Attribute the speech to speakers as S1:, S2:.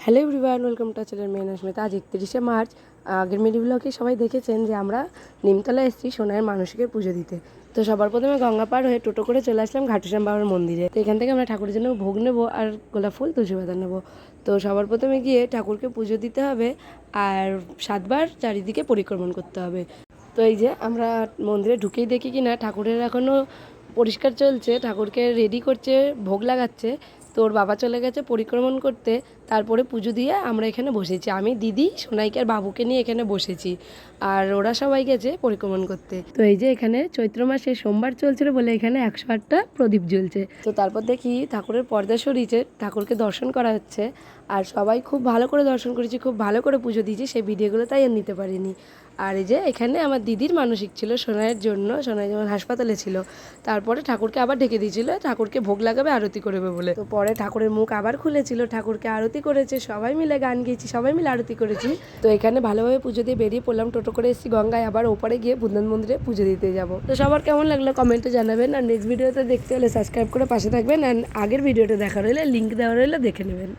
S1: Hello everyone, welcome to channel মেন আসমিতা। আজ 31শে মার্চ। আগের মিনি ব্লগে সবাই দেখেছেন যে আমরা নিমতলা এসেছি সোনার মানসিকের পুজো দিতে। তো সবার প্রথমে গঙ্গা পার হয়ে টোটো করে চলে আসলাম ঘাটুশ্যাম বাবার মন্দিরে। তো এখান থেকে আমরা ঠাকুরের জন্য ভোগ নেবো আর গোলাপ ফুল তুলসী পাতা নেবো। তো সবার প্রথমে গিয়ে ঠাকুরকে পুজো দিতে হবে আর 7বার চারিদিকে পরিক্রমণ করতে হবে। তো এই যে আমরা মন্দিরে ঢুকেই দেখি কি না ঠাকুরের এখনও পরিষ্কার চলছে, ঠাকুরকে রেডি করছে, ভোগ লাগাচ্ছে। তো ওর বাবা চলে গেছে পরিক্রমণ করতে, তারপরে পুজো দিয়ে আমরা এখানে বসেছি। আমি, দিদি, সোনাইকে আর বাবুকে নিয়ে এখানে বসেছি, আর ওরা সবাই গেছে পরিক্রমণ করতে। তো এই যে এখানে চৈত্র মাসে সোমবার চলছিল বলে এখানে 108টা প্রদীপ জ্বলছে। তো তারপর দেখি ঠাকুরের পর্দা সরিয়েছে, ঠাকুরকে দর্শন করা হচ্ছে, আর সবাই খুব ভালো করে দর্শন করেছি, খুব ভালো করে পুজো দিয়েছি। সেই ভিডিওগুলো তাই আর নিতে পারিনি। আর এই যে এখানে আমার দিদির মানসিক ছিল সোনাইয়ের জন্য, সোনাই যেমন হাসপাতালে ছিল, তারপরে ঠাকুরকে আবার ঢেকে দিয়েছিল ঠাকুরকে ভোগ লাগাবে, আরতি করবে বলে। তো পরে ঠাকুরের মুখ আবার খুলেছিল, ঠাকুরকে আরতি করেছে, সবাই মিলে গান গেয়েছি, সবাই মিলে আরতি করেছি। তো এখানে ভালোভাবে পুজো দিয়ে বেরিয়ে পড়লাম, টোটো করে এসেছি গঙ্গায়, আবার ওপারে গিয়ে বুদ্ধন মন্দিরে পুজো দিতে যাব। তো সবার কেমন লাগলো কমেন্টে জানাবেন, আর নেক্সট ভিডিওতে দেখতে হলে সাবস্ক্রাইব করে পাশে থাকবেন, আর আগের ভিডিওটা দেখা রইলে লিঙ্ক দেওয়া রইলে দেখে নেবেন।